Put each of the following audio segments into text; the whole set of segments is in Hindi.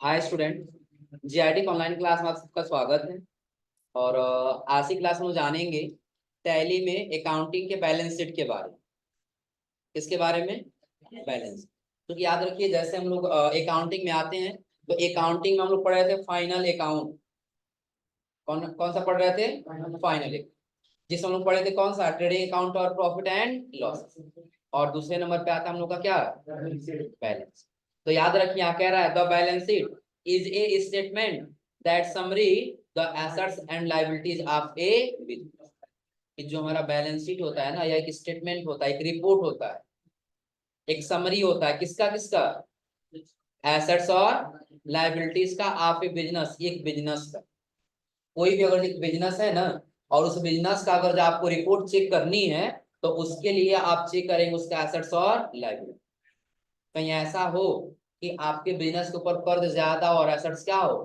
हाय स्टूडेंट, जीआईटी ऑनलाइन क्लास में आप सबका स्वागत है। और आज की क्लास में हम जानेंगे टैली में अकाउंटिंग के बैलेंस शीट के बारे में। किसके बारे में? बैलेंस। तो याद रखिए, जैसे हम लोग अकाउंटिंग में आते हैं तो अकाउंटिंग में हम लोग पढ़ रहे थे फाइनल अकाउंट। कौन कौन सा पढ़ रहे थे? फाइनल। जिसमें हम लोग पढ़े थे कौन सा? ट्रेडिंग अकाउंट और प्रॉफिट एंड लॉस। और दूसरे नंबर पे आता है हम लोग का क्या? बैलेंस। तो याद रखिए, यहाँ कह रहा है the balance sheet is a statement that summary the assets and liabilities of a business. कि जो हमारा बैलेंस शीट होता है ना, यह एक स्टेटमेंट होता है, एक रिपोर्ट होता है, एक समरी होता है। किसका किसका? एसेट्स और लायबिलिटीज का ऑफ ए बिजनेस, एक बिजनेस का। कोई भी अगर एक बिजनेस है ना, और उस बिजनेस का अगर जो आपको रिपोर्ट चेक करनी है तो उसके लिए आप चेक करेंगे उसका एसेट्स और लायबिलिटी। कहीं ऐसा हो कि आपके बिजनेस के ऊपर कर्ज ज्यादा और एसेट्स क्या हो,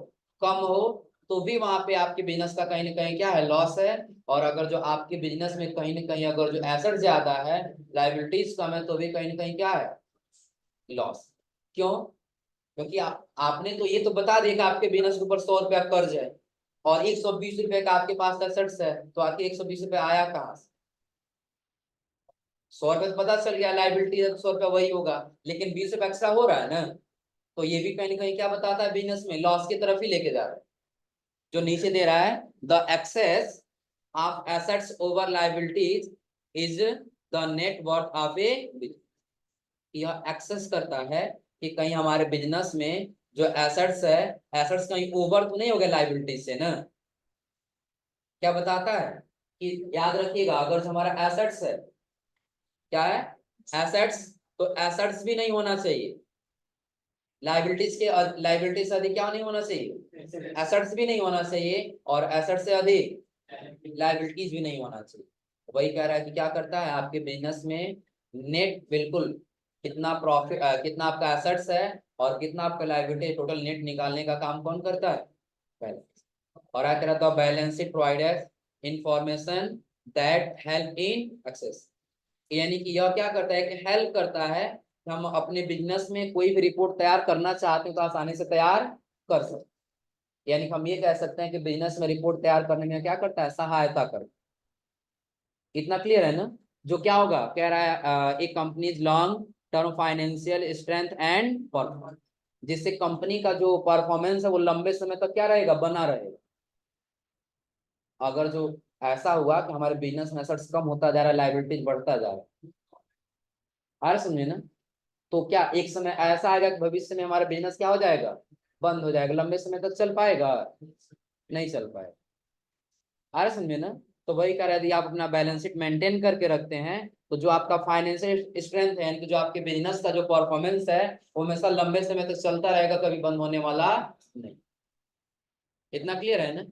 कम हो, तो भी वहां पे आपके बिजनेस का कहीं ना कहीं क्या है, लॉस है। और अगर जो आपके बिजनेस में कहीं ना कहीं अगर जो एसेट ज्यादा है, लायबिलिटीज कम है, तो भी कहीं ना कहीं क्या है, लॉस। क्यों? क्योंकि आपने तो ये तो बता दिया कि आपके बिजनेस के ऊपर 100 रुपया कर्ज है और 120 रुपए का आपके पास एसेट्स है, तो आपके 120 रुपए आया कहाँ से? 100 रुपये तो पता चल गया, लाइबिलिटी है तो 100 रुपया वही होगा, लेकिन 20 रुपये एक्स्ट्रा हो रहा है ना। तो ये भी कहीं ना कहीं क्या बताता है, बिजनेस में लॉस की तरफ ही लेके जा रहा है। जो नीचे दे रहा है, the excess of assets over liabilities is the net worth of a business. यह एक्सेस करता है कि कहीं हमारे बिजनेस में जो एसेट्स है, एसेट्स कहीं ओवर तो नहीं हो गया लाइबिलिटीज से ना। क्या बताता है कि याद रखिएगा, अगर जो हमारा एसेट्स है, क्या है? एसेट्स। तो एसेट्स भी नहीं होना चाहिए लाइबिलिटीज के, लाइबिलिटीज से अधिक क्या नहीं होना चाहिए, एसेट्स भी नहीं होना चाहिए, और एसेट से अधिक लाइबिलिटीज भी नहीं होना चाहिए। वही कह रहा है कि क्या करता है आपके बिजनेस में नेट, बिल्कुल कितना प्रॉफिट, कितना आपका एसेट्स है और कितना आपका लाइबिलिटी, टोटल नेट निकालने का काम कौन करता है? बैलेंस। और क्या कह रहा था, balance sheet provides information that help in excess. यानी कि यह क्या करता है कि हेल्प करता है कि हम अपने बिजनेस में कोई भी रिपोर्ट तैयार करना चाहते हैं तो आसानी से तैयार कर सकते हैं। यानी कि हम ये कह सकते हैं कि बिजनेस में रिपोर्ट तैयार करने में क्या करता है, सहायता करता है। इतना क्लियर है ना? जो क्या होगा, कह रहा है एक companies long term financial strength and performance, जिससे कंपनी का जो परफॉर्मेंस है वो लंबे समय तक क्या रहेगा, बना रहेगा। अगर जो ऐसा हुआ कि हमारे बिजनेस में एसेट्स कम होता जा रहा है, लाइबिलिटीज बढ़ता जा रहा है, आ रहा समझे ना, तो क्या एक समय ऐसा आएगा कि भविष्य में हमारा बिजनेस क्या हो जाएगा, बंद हो जाएगा, लंबे समय तक चल पाएगा? नहीं चल पाएगा। आ रहा समझे ना? तो वही कह रहे, यदि आप अपना बैलेंस शीट मेंटेन करके रखते हैं तो जो आपका फाइनेंशियल स्ट्रेंथ है, यानी कि जो आपके बिजनेस का जो परफॉर्मेंस है, वो हमेशा लंबे समय तक चलता रहेगा, कभी बंद होने वाला नहीं। इतना क्लियर है ना?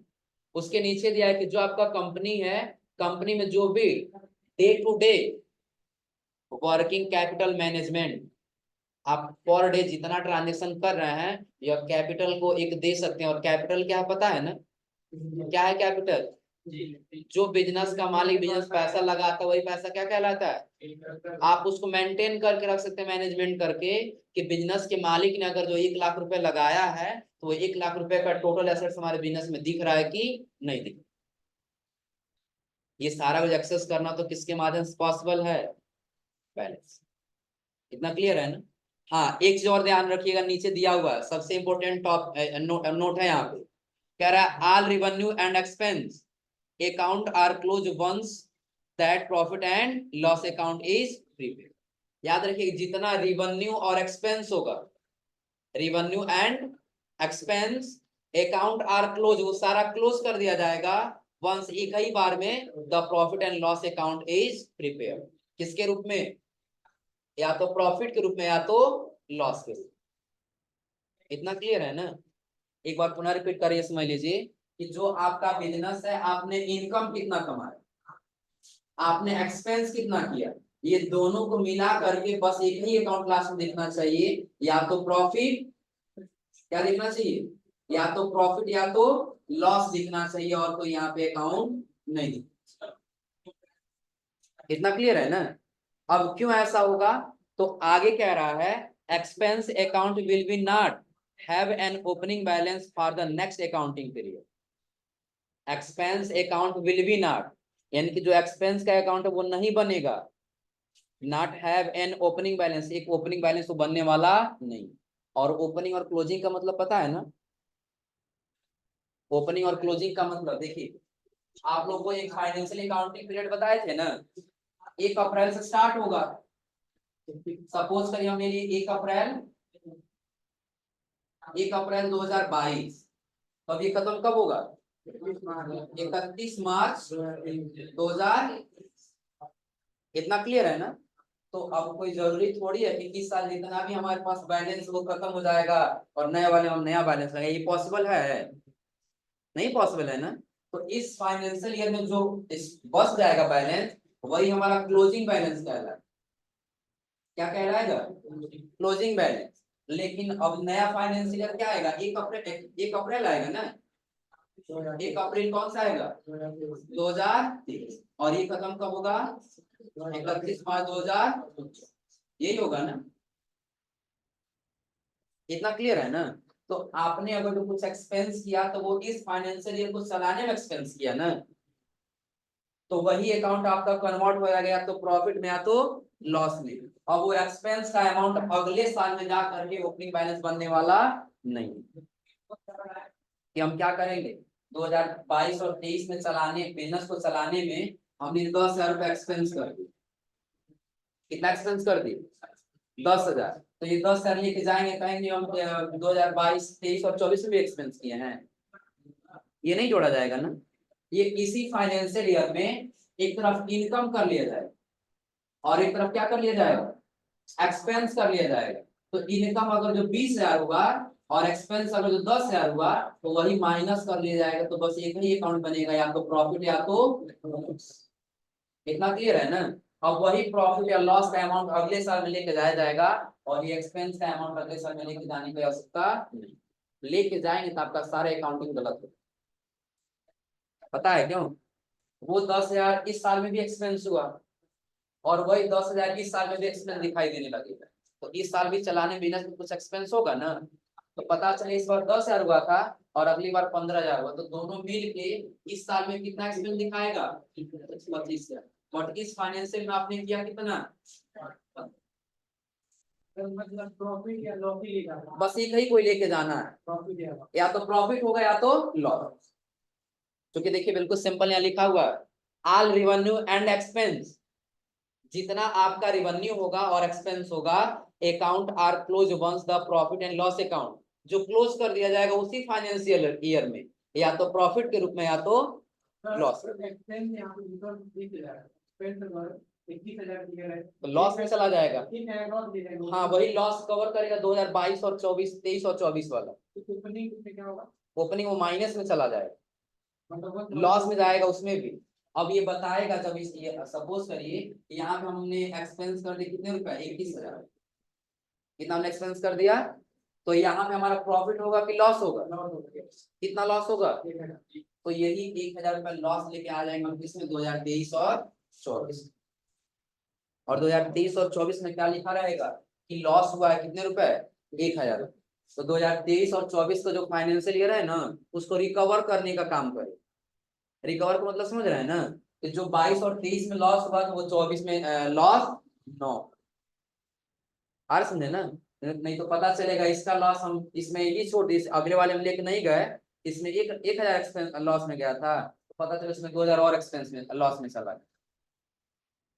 उसके नीचे दिया है कि जो आपका कंपनी है, कंपनी में जो भी day to day working capital management, आप पर डे जितना ट्रांजेक्शन कर रहे हैं, या कैपिटल को एक दे सकते हैं। और कैपिटल क्या पता है ना, क्या है कैपिटल? जो बिजनेस का मालिक बिजनेस पैसा लगाता है, वही पैसा क्या कहलाता है? आप उसको मेंटेन करके रख सकते हैं, मैनेजमेंट करके, कि बिजनेस के मालिक ने अगर जो 1 लाख रुपए लगाया है, तो वो 1 लाख रुपए का टोटल एसेट्स हमारे बिजनेस में दिख रहा है कि नहीं दिख। ये सारा कुछ एक्सेस करना तो किसके माध्यम से पॉसिबल है? बैलेंस। इतना क्लियर है ना? हाँ, एक चीज और ध्यान रखिएगा, नीचे दिया हुआ है सबसे इंपॉर्टेंट टॉप नोट है यहाँ पे। कह रहा है all revenue and expense account are close once that profit and loss account is prepaid. याद रखिए, जितना रिवेन्यू और एक्सपेंस होगा, revenue and expense account are close, वो सारा क्लोज कर दिया जाएगा वंस, एक ही बार में, the profit and loss account is prepare. किसके रूप में? या तो प्रॉफिट के रूप में या तो लॉस के रूप में। इतना क्लियर है ना? एक बार पुनः रिपीट करिए, समझ लीजिए कि जो आपका बिजनेस है, आपने इनकम कितना कमाया, आपने एक्सपेंस कितना किया, ये दोनों को मिला करके बस एक ही अकाउंट क्लास में देखना चाहिए। या तो प्रॉफिट, क्या देखना चाहिए, या तो प्रॉफिट या तो लॉस दिखना चाहिए, और कोई यहाँ पे अकाउंट नहीं दिखना। इतना क्लियर है ना? अब क्यों ऐसा होगा, तो आगे कह रहा है expense account will be not have an opening balance for the next accounting period. Expense account will be not, यानी कि जो एक्सपेंस का अकाउंट है वो नहीं बनेगा। Not have an opening balance, एक ओपनिंग बैलेंस तो बनने वाला नहीं। और ओपनिंग और क्लोजिंग का मतलब पता है ना? ओपनिंग और क्लोजिंग का मतलब देखिए, आप लोग को एक फाइनेंशियल अकाउंटिंग पीरियड बताए थे ना, 1 अप्रैल से स्टार्ट होगा। सपोज करिए मेरी 1 अप्रैल 2022, तो अब ये खत्म कब होगा? 31 मार्च 2000। इतना क्लियर है ना? तो अब कोई जरूरी थोड़ी है कि 21 साल जितना भी हमारे पास बैलेंस वो खत्म हो जाएगा और नए वाले हम नया बैलेंस लगाए, ये पॉसिबल है? नहीं पॉसिबल है ना? तो इस फाइनेंशियल ईयर में जो बच जाएगा बैलेंस, वही हमारा क्लोजिंग बैलेंस कहलाएगा। क्या कहलाएगा? Closing balance. लेकिन अब नया फाइनेंशियल ईयर क्या आएगा? 1 अप्रैल आएगा ना? 1 अप्रैल कौन सा आएगा? 2023। और ये खत्म कब होगा? 31 मार्च 2000। यही होगा ना? इतना क्लियर है ना? तो आपने अगर तो कुछ एक्सपेंस किया तो वो इस फाइनेंशियल ईयर को चलाने में एक्सपेंस किया ना, तो वही अकाउंट आपका कन्वर्ट हो गया तो प्रॉफिट में या तो लॉस में। अब वो एक्सपेंस का अमाउंट अगले साल में जा करके ओपनिंग बैलेंस बनने वाला नहीं। कि हम क्या करेंगे, 2022 और 23 में चलाने बिजनेस को चलाने में हमने 10,000 रुपए एक्सपेंस कर दिए। कितना एक्सपेंस कर दिए? 10,000। तो ये 10,000 लेके जाएंगे, कहेंगे हम 2022 23 और 24 में भी एक्सपेंस किए हैं, ये नहीं जोड़ा जाएगा ना? ये इसी फाइनेंशियल ईयर में एक तरफ इनकम कर लिया जाएगा और एक तरफ क्या कर लिया जाएगा? एक्सपेंस कर लिया जाएगा। तो इनकम अगर जो 20,000 हुआ और एक्सपेंस अगर जो 10,000 हुआ, तो वही माइनस कर लिया जाएगा। तो बस एक ही अकाउंट बनेगा, या तो प्रॉफिट या तो। इतना क्लियर है ना? अब वही प्रॉफिट या लॉस का अमाउंट अगले साल में लेके जाया जाएगा, और ये एक्सपेंस का अमाउंट अगले साल में लेके जाने की आवश्यकता नहीं। लेके जाएंगे तो आपका सारे अकाउंटिंग गलत हो। पता है क्यों? वो 10,000 इस साल में भी एक्सपेंस हुआ और वही 10,000 इस साल में भी एक्सपेंस दिखाई देने लगेगा। तो इस साल भी चलाने बिजनेस में कुछ एक्सपेंस होगा ना। तो पता चले इस बार 10,000 हुआ था और अगली बार 15,000 हुआ, तो दोनों मिल के इस साल में कितना एक्सपेंस दिखाएगा? 25,000। बट इस फाइनेंशियल में आपने किया कितना? मतलब प्रॉफिट या लॉस ही लेगा, बस एक ही कोई लेके जाना है, प्रॉफिट या तो प्रॉफिट होगा या तो लॉस। क्योंकि देखिए बिल्कुल सिंपल यहाँ लिखा हुआ है, ऑल रेवेन्यू एंड एक्सपेंस, जितना आपका रेवेन्यू होगा और एक्सपेंस होगा, account are close once the profit and loss account, जो क्लोज कर दिया जाएगा उसी फाइनेंशियल ईयर में, या तो प्रॉफिट के रूप में या तो लॉस। तो लॉस में चला जाएगा। हाँ, वही लॉस कवर करेगा 2022 और 24, 23 और 24 वाला। ओपनिंग वो माइनस में चला जाएगा, लॉस में जाएगा उसमें भी। अब ये बताएगा जब इस सपोज करिए यहाँ पे हमने एक्सपेंस कर दिया कितने रुपए? 21,000। कितना हमने एक्सपेंस कर दिया? तो यहाँ पे हमारा प्रॉफिट होगा कि लॉस होगा? कितना लॉस होगा? तो यही 1,000 रुपए लॉस लेके आ जाएंगे हम किसमें? 2023 और 24। और 2023 और 24 में क्या लिखा रहेगा कि लॉस हुआ है कितने रुपए? 1,000। तो 2023 और 24 का जो फाइनेंशियल ईयर है ना, उसको रिकवर करने का काम करे। रिकवर का मतलब समझ रहे हैं ना? कि जो 22 और 23 में लॉस हुआ तो वो 24 में लॉस नो। आ रहा समझे ना? नहीं तो पता चलेगा इसका लॉस हम इसमें ही छोड़ दिए, अगले वाले में लेके नहीं गए, इसमें 1,000 एक्सपेंस लॉस में गया था, तो पता चला इसमें 2,000 और एक्सपेंस में लॉस में चला गया।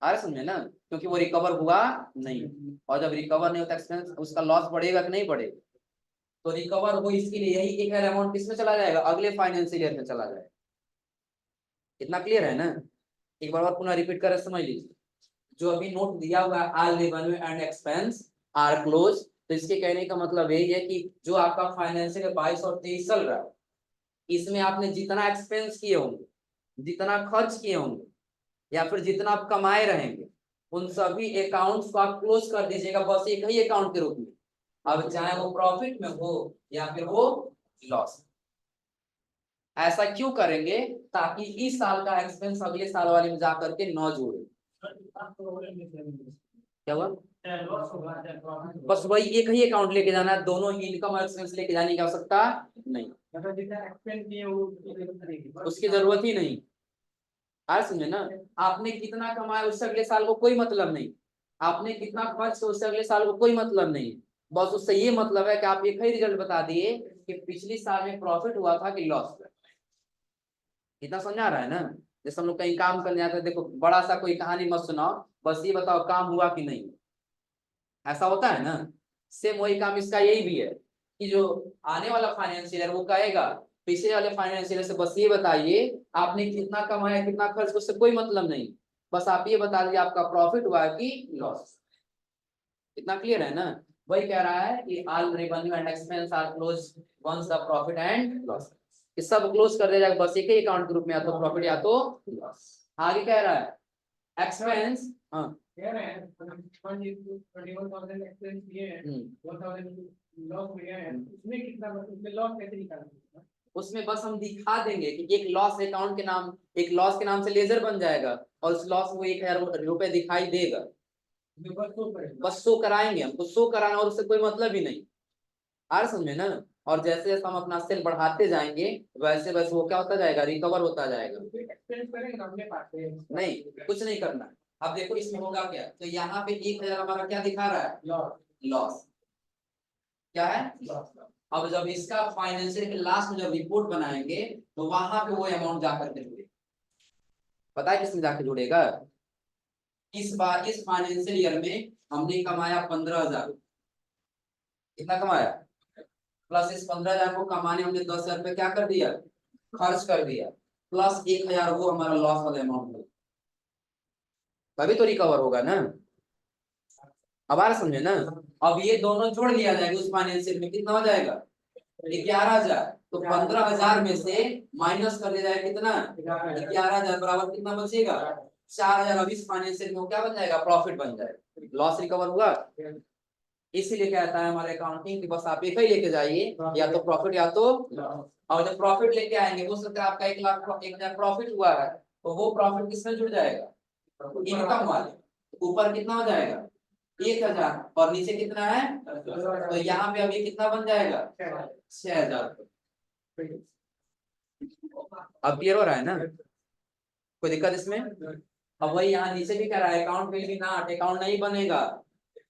आ रहा समझे ना? क्योंकि वो रिकवर हुआ नहीं, और जब रिकवर नहीं होता एक्सपेंस, उसका लॉस बढ़ेगा कि नहीं बढ़ेगा? तो रिकवर हो इसके लिए यही 1,000 अमाउंट किसमें चला जाएगा? अगले फाइनेंशियल ईयर में चला जाएगा। इतना क्लियर है ना? एक बार और पुनः रिपीट कर समझ लीजिए। जो अभी नोट दिया हुआ है all revenue and expense are close, तो इसके कहने का मतलब यही है कि जो आपका फाइनेंशियल 22 और 23 चल रहा है, इसमें आपने जितना एक्सपेंस किए होंगे, जितना खर्च किए होंगे, या फिर जितना आप कमाए रहेंगे, उन सभी अकाउंट्स को आप क्लोज कर दीजिएगा, बस एक ही अकाउंट के रूप में। अब चाहे वो प्रॉफिट में हो या फिर वो लॉस। ऐसा क्यों करेंगे? ताकि इस साल का एक्सपेंस अगले साल वाले में जाकर के न जोड़े। क्या हुआ? बस वही एक ही अकाउंट लेके जाना है, दोनों ही इनकम और एक्सपेंस लेके जाने की आवश्यकता नहीं, उसकी जरूरत ही नहीं। आज समझे ना, आपने कितना कमाया उससे अगले साल को कोई मतलब नहीं, आपने कितना खर्च किया उससे अगले साल को कोई मतलब नहीं। बस उससे ये मतलब है कि आप एक ही रिजल्ट बता दिए कि पिछली साल में प्रॉफिट हुआ था कि लॉस हुआ। इतना समझ आ रहा है ना। जैसे हम लोग कहीं काम करने जाते हैं, देखो बड़ा सा कोई कहानी मत सुनाओ, बस ये बताओ काम हुआ कि नहीं, ऐसा होता है ना। सेम वही काम इसका यही भी है कि जो आने वाला फाइनेंशियल वो कहेगा पिछले वाले फाइनेंशियल से बस ये बताइए आपने कितना कमाया कितना खर्च, उससे कोई मतलब नहीं, बस आप ये बता दीजिए आपका प्रॉफिट हुआ कि लॉस। इतना क्लियर है ना। वही कह रहा है कि all revenue and expense are close once the profit and loss, ये सब क्लोज कर दिया जाएगा बस एक ही अकाउंट ग्रुप में, या तो प्रॉफिट या तो लॉस। आगे कह रहा है एक्सपेंस, हाँ कह रहे हैं 21,000 एक्सपेंस किए हैं, 1,000 लॉस में है, उसमें कितना उसमें लॉस कैसे निकालेंगे? उसमें बस हम दिखा देंगे कि एक लॉस अकाउंट के नाम, एक लॉस के नाम से लेजर बन जाएगा और उस लॉस में 1,000 रुपए दिखाई देगा, बस शो कराएंगे, हमको शो कराना और उससे कोई मतलब ही नहीं। आ रहा समझे ना। और जैसे जैसे हम अपना सेल बढ़ाते जाएंगे वैसे वैसे वो क्या होता जाएगा, रिकवर होता जाएगा। नहीं कुछ नहीं करना। अब देखो इसमें होगा क्या, तो यहाँ पे 1,000 हमारा क्या दिखा रहा है, लॉस, क्या है। अब जब इसका फाइनेंशियल के लास्ट में जब रिपोर्ट बनाएंगे तो वहां पे वो अमाउंट जाकर के जुड़ेगा। पता है किसमें जाके जुड़ेगा, इस बार इस फाइनेंशियल ईयर में हमने कमाया 15,000, कितना कमाया, प्लस इस 15,000 को कमाने हमने 10,000 रुपये क्या कर दिया, खर्च कर दिया, प्लस 1,000 वो हमारा लॉस वाला अमाउंट है, तभी तो रिकवर होगा ना। अब आ रहा समझे ना। अब ये दोनों जोड़ लिया जाएगा उस फाइनेंशियल में, कितना हो जाएगा 11,000, तो 15,000 में से माइनस कर दिया जाएगा कितना, 11,000 बराबर कितना बचेगा 4,000। अब इस फाइनेंशियल में क्या बन जाएगा, प्रॉफिट बन जाएगा, लॉस रिकवर हुआ। इसीलिए कहता है हमारे अकाउंटिंग कि बस आप एक ही लेके जाइए, या तो प्रॉफिट या तो, और जब प्रॉफिट लेके आएंगे हो सकता है आपका 1,00,000 प्रॉफिट हुआ है तो वो प्रॉफिट किसमें जुड़ जाएगा, इनकम वाले, ऊपर कितना हो जाएगा 1,000 और नीचे कितना है, तो यहाँ पे अभी कितना बन जाएगा 6,000। अब क्लियर हो रहा है ना, कोई दिक्कत इसमें। अब वही यहाँ नीचे भी कह रहा है account will be not, account नहीं बनेगा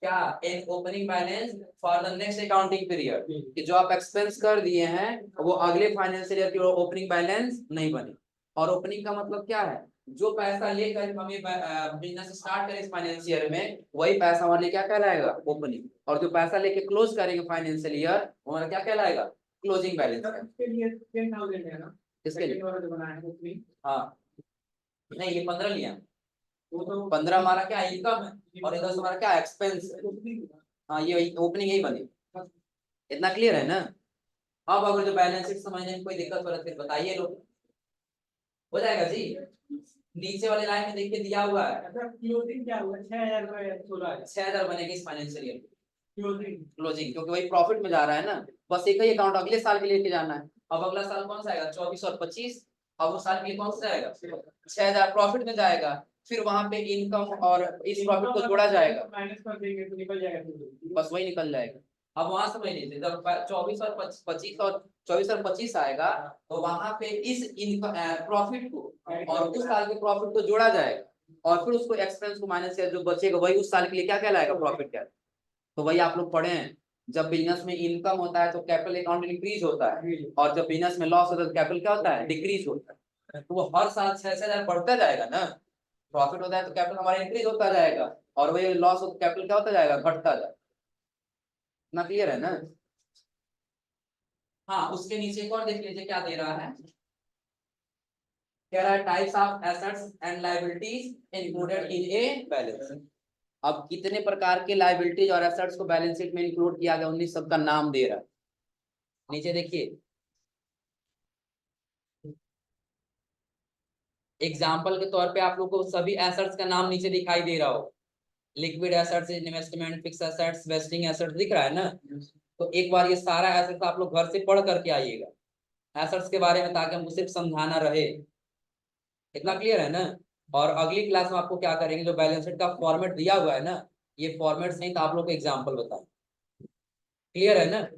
क्या, एक opening balance for the next accounting period, कि जो आप एक्सपेंस कर दिए हैं वो अगले फाइनेंशियल ईयर की ओपनिंग बैलेंस नहीं बने। और ओपनिंग का मतलब क्या है, जो पैसा लेकर हमें बिजनेस स्टार्ट करें इस फाइनेंशियल में वही पैसा हमारे क्या कहलाएगा, ओपनिंग, और जो पैसा लेके क्लोज करेंगे फाइनेंशियल ईयर वो हमारा क्या कहलाएगा, क्लोजिंग बैलेंस। इसके लिए 10,000 है ना, किसके लिए, जो बनाया है ओपनिंग, हाँ नहीं ये 15 लिया, वो तो 15 हमारा क्या इनकम है और इधर से हमारा क्या एक्सपेंस है। हाँ ये ओपनिंग यही बनी, इतना क्लियर है ना। अब अगर जो बैलेंस शीट समझने में कोई दिक्कत हो रहा है फिर बताइए लोग, हो जाएगा जी। नीचे वाले लाइन में देखिए दिया हुआ है, अच्छा क्लोजिंग क्या हुआ, 6,000 रुपए 6,000 बनेगी इस फाइनेंशियल ईयर क्लोजिंग। क्लोजिंग, क्योंकि वही प्रॉफिट में जा रहा है ना, बस एक ही अकाउंट अगले साल के लिए लेके जाना है। अब अगला साल कौन सा आएगा 24 और 25, अब उस साल के लिए कौन सा जाएगा 6,000 प्रॉफिट में जाएगा, फिर वहां पे इनकम और इस प्रॉफिट को जोड़ा जाएगा, माइनस कर देंगे तो निकल जाएगा, बस वही निकल जाएगा। अब वहां समझ लीजिए जब 24 और 25 और 24 और 25 आएगा तो वहां पे इस इनकम प्रॉफिट को और उस साल के प्रॉफिट को जोड़ा जाएगा और फिर उसको एक्सपेंस को माइनस किया, जो बचेगा वही उस साल के लिए क्या कहलाएगा, प्रॉफिट क्या। तो वही आप लोग पढ़े हैं, जब बिजनेस में इनकम होता है तो कैपिटल अकाउंट इंक्रीज होता है, और जब बिजनेस में लॉस होता है तो कैपिटल क्या होता है, डिक्रीज होता है। तो वो हर साल 6,000 बढ़ता जाएगा ना, प्रॉफिट होता है तो कैपिटल हमारा इंक्रीज होता जाएगा, और वही लॉस हो तो कैपिटल क्या होता जाएगा, घटता जाएगा। ना क्लियर है ना। हाँ उसके नीचे एक और देख लीजिए क्या दे रहा है, कह रहा है types of assets and liabilities included in a balance. अब कितने प्रकार के लायबिलिटीज और एसेट्स को बैलेंस शीट में इंक्लूड किया गया, उन्हीं सबका नाम दे रहा है। नीचे देखिए एग्जाम्पल के तौर पे आप लोग को सभी एसेट्स का नाम नीचे दिखाई दे रहा हो, liquid assets, investment, fix assets, wasting assets दिख रहा है ना। तो एक बार ये सारा एसेट्स आप लोग घर से पढ़ करके आइएगा एसेट्स के बारे में, ताकि हमको सिर्फ समझाना रहे। इतना क्लियर है ना। और अगली क्लास में आपको क्या करेंगे, जो बैलेंस शीट का फॉर्मेट दिया हुआ है ना ये फॉर्मेट्स नहीं तो आप लोग को एग्जाम्पल बताएं। क्लियर है ना?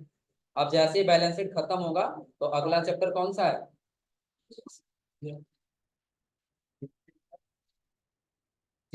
अब जैसे ही बैलेंस शीट खत्म होगा तो अगला चैप्टर कौन सा है?